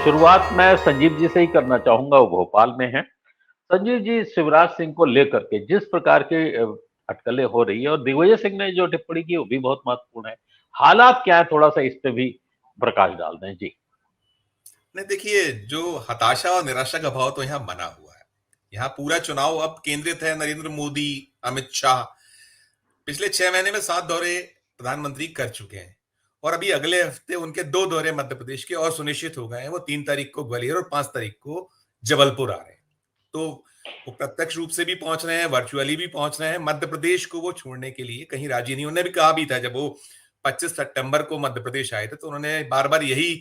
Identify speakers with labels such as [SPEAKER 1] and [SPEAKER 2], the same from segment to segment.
[SPEAKER 1] शुरुआत मैं संजीव जी से ही करना चाहूंगा, वो भोपाल में हैं। संजीव जी, शिवराज सिंह को लेकर के जिस प्रकार की अटकलें हो रही है और दिग्विजय सिंह ने जो टिप्पणी की वो भी बहुत महत्वपूर्ण है। हालात क्या है, थोड़ा सा इस पे भी प्रकाश डाल दें जी।
[SPEAKER 2] नहीं, देखिए, जो हताशा और निराशा का भाव तो यहाँ बना हुआ है। यहाँ पूरा चुनाव अब केंद्रित है नरेंद्र मोदी, अमित शाह। पिछले 6 महीने में 7 दौरे प्रधानमंत्री कर चुके हैं और अभी अगले हफ्ते उनके 2 दौरे मध्य प्रदेश के और सुनिश्चित हो गए हैं। वो 3 तारीख को ग्वालियर और 5 तारीख को जबलपुर आ रहे हैं। तो वो प्रत्यक्ष रूप से भी पहुंच रहे हैं, वर्चुअली भी पहुंच रहे हैं। मध्य प्रदेश को वो छोड़ने के लिए कहीं राजी नहीं। उन्होंने भी कहा भी था, जब वो 25 सितंबर को मध्य प्रदेश आए थे, तो उन्होंने बार बार यही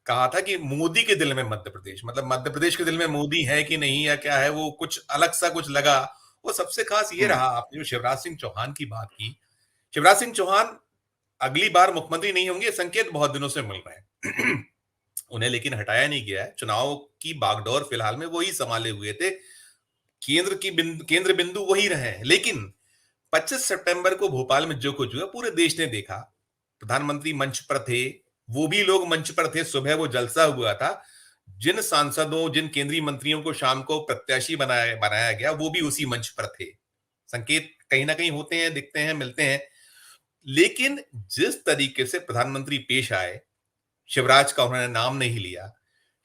[SPEAKER 2] कहा था कि मोदी के दिल में मध्य प्रदेश, मतलब मध्य प्रदेश के दिल में मोदी है कि नहीं या क्या है, वो कुछ अलग सा कुछ लगा। वो सबसे खास ये
[SPEAKER 1] हम्म।
[SPEAKER 2] रहा, आपने जो शिवराज सिंह चौहान की बात की, शिवराज सिंह चौहान अगली बार मुख्यमंत्री नहीं होंगे, संकेत बहुत दिनों से मिल रहे हैं। उन्हें लेकिन हटाया नहीं गया है। चुनाव की बागडोर फिलहाल में वही संभाले हुए थे। केंद्र बिंदु वही रहे हैं। लेकिन 25 सितंबर को भोपाल में जो कुछ हुआ पूरे देश ने देखा। प्रधानमंत्री मंच पर थे, वो भी लोग मंच पर थे। सुबह वो जलसा हुआ था। जिन सांसदों, जिन केंद्रीय मंत्रियों को शाम को प्रत्याशी बनाया बनाया गया, वो भी उसी मंच पर थे। संकेत कहीं ना कहीं होते हैं, दिखते हैं, मिलते हैं। लेकिन जिस तरीके से प्रधानमंत्री पेश आए, शिवराज का उन्होंने नाम नहीं लिया,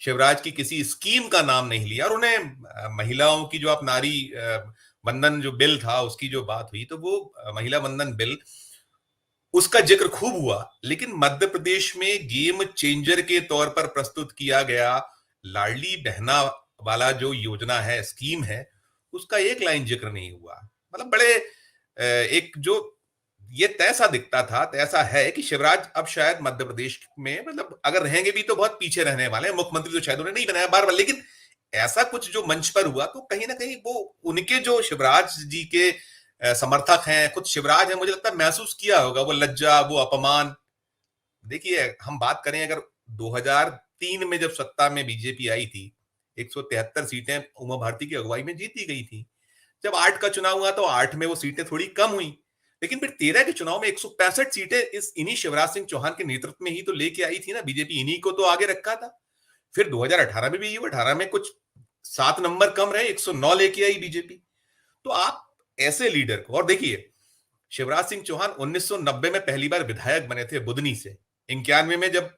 [SPEAKER 2] शिवराज की किसी स्कीम का नाम नहीं लिया, और उन्हें महिलाओं की जो आप नारी वंदन जो बिल था उसकी जो बात हुई, तो वो महिला वंदन बिल, उसका जिक्र खूब हुआ। लेकिन मध्य प्रदेश में गेम चेंजर के तौर पर प्रस्तुत किया गया लाडली बहना वाला जो योजना है, स्कीम है, उसका एक लाइन जिक्र नहीं हुआ। मतलब बड़े एक जो ये तैसा दिखता था, तैसा है कि शिवराज अब शायद मध्य प्रदेश में, मतलब अगर रहेंगे भी तो बहुत पीछे रहने वाले हैं। मुख्यमंत्री तो शायद उन्हें नहीं बनाया बार बार, लेकिन ऐसा कुछ जो मंच पर हुआ, तो कहीं ना कहीं वो उनके जो शिवराज जी के समर्थक हैं, खुद शिवराज है, मुझे लगता है महसूस किया होगा वो लज्जा, वो अपमान। देखिए, हम बात करें अगर 2003 में जब सत्ता में बीजेपी आई थी, 173 सीटें उमा भारती की अगुवाई में जीती गई थी। जब 8 का चुनाव हुआ तो 8 में वो सीटें थोड़ी कम हुई। लेकिन फिर 13 के चुनाव में 165 सीटें इस इन्हीं शिवराज सिंह चौहान के नेतृत्व में ही तो लेके आई थी ना बीजेपी। इन्हीं को तो आगे रखा था। फिर 2018 में भी, 18 में कुछ 7 नंबर कम रहे, 109 लेके आई बीजेपी। तो आप ऐसे लीडर को, और देखिए, शिवराज सिंह चौहान 1990 में पहली बार विधायक बने थे बुदनी से। 91 में जब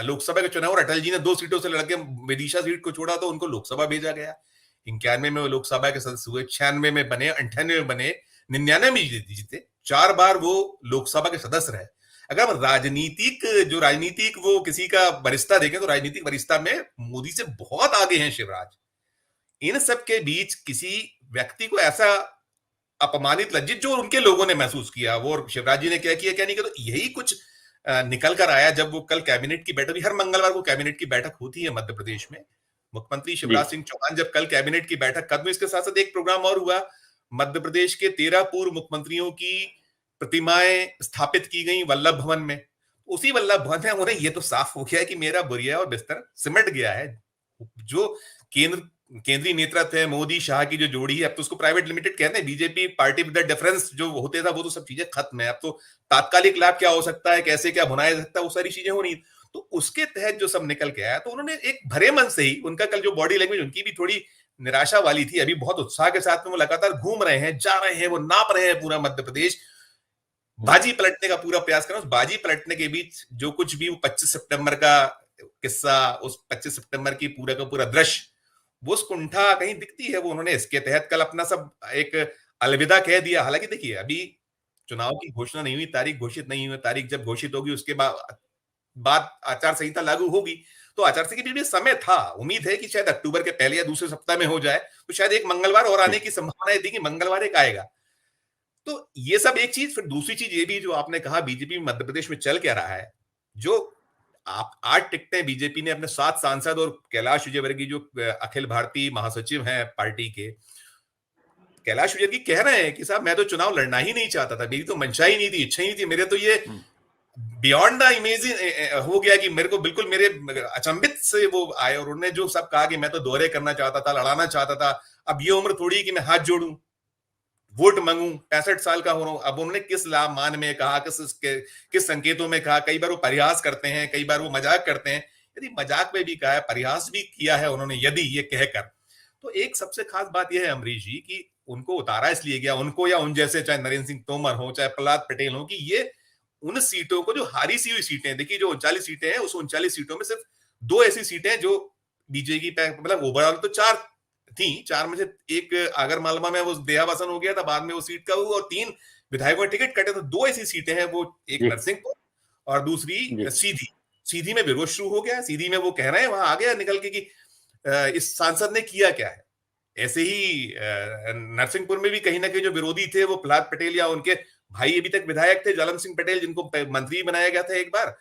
[SPEAKER 2] लोकसभा के चुनाव और अटल जी ने 2 सीटों से लड़के विदिशा सीट को छोड़ा तो उनको लोकसभा भेजा गया। 91 में वो लोकसभा के सदस्य हुए, 96 में बने, 98 में बने, 99 में जीते। 4 बार वो लोकसभा के सदस्य रहे। अगर हम राजनीतिक वो किसी का वरिष्ठता देखें, तो राजनीतिक वरिष्ठता में मोदी से बहुत आगे हैं शिवराज। इन सब के बीच किसी व्यक्ति को ऐसा अपमानित, लज्जित, जो उनके लोगों ने महसूस किया, वो शिवराज जी ने क्या किया क्या नहीं किया, तो यही कुछ निकल कर आया जब वो कल कैबिनेट की बैठक हुई। हर मंगलवार को कैबिनेट की बैठक होती है मध्य प्रदेश में। मुख्यमंत्री
[SPEAKER 1] जी।
[SPEAKER 2] शिवराज सिंह चौहान जब कल कैबिनेट की बैठक कर दूं, इसके साथ साथ एक प्रोग्राम और हुआ। मध्य प्रदेश के 13 पूर्व मुख्यमंत्रियों की प्रतिमाएं स्थापित की गई वल्लभ भवन में। उसी वल्लभ भवन में उन्हें यह तो साफ हो गया है कि मेरा बुरिया और बिस्तर सिमट गया है। जो केंद्र केंद्रीय नेतृत्व है, मोदी शाह की जो जोड़ी है, अब तो उसको प्राइवेट लिमिटेड कहते हैं। BJP party with the difference जो होते था, वो तो सब चीजें खत्म है। अब तो तात्कालिक लाभ क्या हो सकता है, कैसे क्या भुनाया जा सकता है, वो सारी चीजें हो रही। तो उसके तहत जो सब निकल के आया, तो उन्होंने एक भरे मन से ही, उनका कल जो बॉडी लैंग्वेज उनकी भी थोड़ी निराशा वाली थी। अभी बहुत उत्साह के साथ में वो लगातार घूम रहे हैं, जा रहे हैं, वो नाप रहे हैं पूरा मध्य प्रदेश। बाजी पलटने का पूरा प्रयास कर रहे हैं। उस बाजी पलटने के बीच जो कुछ भी वो 25 सितंबर का किस्सा, उस 25 सितंबर की पूरा का पूरा दृश्य, वो कुंठा कहीं दिखती है। वो उन्होंने इसके तहत कल अपना सब एक अलविदा कह दिया। हालांकि देखिए, अभी चुनाव की घोषणा नहीं हुई, तारीख घोषित नहीं हुई। तारीख जब घोषित होगी उसके बाद बाद आचार संहिता लागू होगी। तो आचार संहिता के लिए समय था। उम्मीद है कि शायद अक्टूबर के पहले या दूसरे सप्ताह में हो जाए। तो शायद एक मंगलवार और आने की संभावना थी कि मंगलवार एक आएगा। तो ये सब एक चीज। फिर दूसरी चीज ये भी जो आपने कहा, बीजेपी मध्य प्रदेश में चल क्या रहा है। जो आप 8 टिकटें बीजेपी ने अपने 7 सांसद और कैलाश विजयवर्गीय जो अखिल भारतीय महासचिव हैं पार्टी के, कैलाश विजयवर्गीय कह रहे हैं कि साहब मैं तो चुनाव लड़ना ही नहीं चाहता था, मेरी तो मंशा ही नहीं थी, इच्छा ही नहीं थी। मेरे तो ये बियॉन्ड द इमेजिन हो गया कि मेरे को बिल्कुल मेरे अचंभित से वो आए। और उन्होंने जो सब कहा कि मैं तो दौरे करना चाहता था, लड़ाना चाहता था, अब ये उम्र थोड़ी कि मैं हाथ जोड़ूं, वोट मांगू, 65 साल का हो रहा हूं। अब उन्होंने किस लाभ मान में कहा, किस संकेतों में कहा, कई बार वो परिहास करते हैं, कई बार वो मजाक करते हैं। यदि मजाक में भी कहा है, परिहास भी किया है उन्होंने, यदि ये कहकर, तो एक सबसे खास बात यह है अमरीश जी कि उनको उतारा इसलिए गया, उनको या उन जैसे, चाहे नरेंद्र सिंह तोमर हो, चाहे प्रहलाद पटेल हो, कि ये उन सीटों को, जो हारी सी हुई सीटें, देखिए जो 39 सीटें हैं, उस 39 सीटों में सिर्फ 2 ऐसी सीटें हैं जो बीजेपी पे, मतलब ओवरऑल तो 4 थी, 4 में से एक आगर मालवा में वो देहावसन हो गया था, बाद में वो सीट का हुआ, और 3 विधायकों के टिकट कटे, तो 2 ऐसी सीटें हैं, वो एक
[SPEAKER 1] जी
[SPEAKER 2] नरसिंहपुर और दूसरी
[SPEAKER 1] जी
[SPEAKER 2] सीधी। सीधी में विरोध शुरू हो गया, सीधी में वो कह रहे हैं, वहां आ गया निकल के कि इस सांसद ने किया क्या है। ऐसे ही नरसिंहपुर में भी कहीं ना कहीं जो विरोधी थे वो प्रहलाद पटेल या उनके भाई अभी तक विधायक थे ज्वालन सिंह पटेल, जिनको मंत्री बनाया गया था एक बार,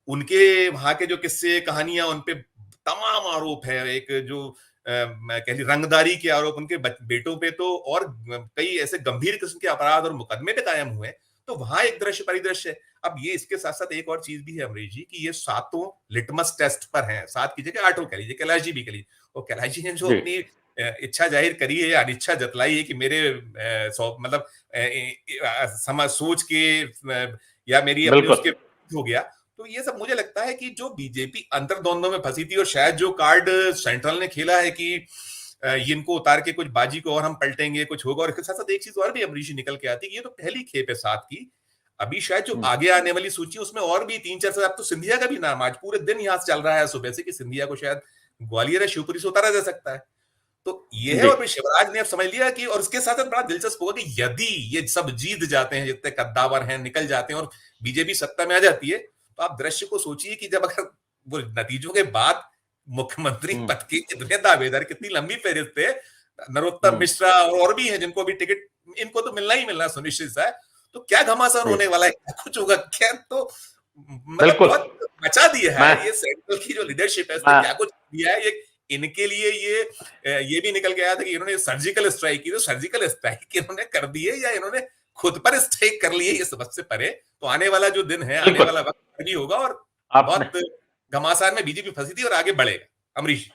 [SPEAKER 2] उनके वहां के जो किस्से कहानियां, उनपे तमाम आरोप है, एक जो कह ली रंगदारी के आरोप उनके बेटों पे, तो और कई ऐसे गंभीर किस्म के अपराध और मुकदमे पे कायम हुए। तो वहां एक दृश्य परिदृश्य है। अब ये इसके साथ साथ एक और चीज भी है अमरीश जी, कि ये 7 लिटमस टेस्ट पर हैं, 7 की जगह 8 कह लीजिए, कैलाश जी भी कह लीजिए, और कैलाश जी ने जो
[SPEAKER 1] जी
[SPEAKER 2] अपनी इच्छा जाहिर करी है या अनिच्छा जतलाई है कि मेरे मतलब समझ सोच के या मेरी अपनी
[SPEAKER 1] बिल्कुल।
[SPEAKER 2] उसके हो गया, तो ये सब मुझे लगता है कि जो बीजेपी अंतर्द्वंद में फंसी थी, और शायद जो कार्ड सेंट्रल ने खेला है कि इनको उतार के कुछ बाजी को और हम पलटेंगे, कुछ होगा, और इसके साथ साथ एक चीज और भी अमरीश निकल के आती है कि ये तो पहली खेप है 7 की, अभी शायद जो आगे आने वाली सूची उसमें और भी 3-4 अब तो सिंधिया का भी नाम आज पूरे दिन यहाँ से चल रहा है सुबह से कि सिंधिया को शायद ग्वालियर या शिवपुरी से उतारा जा सकता है। तो ये है,
[SPEAKER 1] जी
[SPEAKER 2] और फिर शिवराज ने अब समझ लिया कि, और इसके साथ साथ बड़ा दिलचस्प होगा कि यदि ये सब जीत जाते हैं, जितने कद्दावर हैं निकल जाते हैं और बीजेपी सत्ता में आ जाती है, तो आप दृश्य को सोचिए कि जब अगर वो नतीजों के बाद मुख्यमंत्री
[SPEAKER 1] हम्म
[SPEAKER 2] पद के कितने दावेदार, कितनी लंबी फहरिस्त है, नरोत्तम
[SPEAKER 1] हम्म
[SPEAKER 2] मिश्रा और भी है जिनको अभी टिकट, इनको तो मिलना ही मिलना सुनिश्चित सा है। तो क्या घमासान
[SPEAKER 1] जी
[SPEAKER 2] होने वाला है, क्या कुछ होगा, क्या तो मतलब
[SPEAKER 1] बिल्कुल।
[SPEAKER 2] बहुत मचा दिया
[SPEAKER 1] मैं
[SPEAKER 2] है ये सेंट्रल की जो लीडरशिप है, इसने
[SPEAKER 1] मैं
[SPEAKER 2] क्या कुछ दिया है। ये इनके लिए ये भी निकल के आया था कि इन्होंने सर्जिकल स्ट्राइक की, तो सर्जिकल स्ट्राइक इन्होंने कर दी है या इन्होंने खुद पर स्ट्राइक कर ली है, ये समझ से परे। तो आने वाला जो दिन है, आने
[SPEAKER 1] बिल्कुल
[SPEAKER 2] वाला वक्त भी होगा, और
[SPEAKER 1] आपने
[SPEAKER 2] बहुत घमासान में बीजेपी फंसी थी और आगे बढ़ेगा। अमरीश।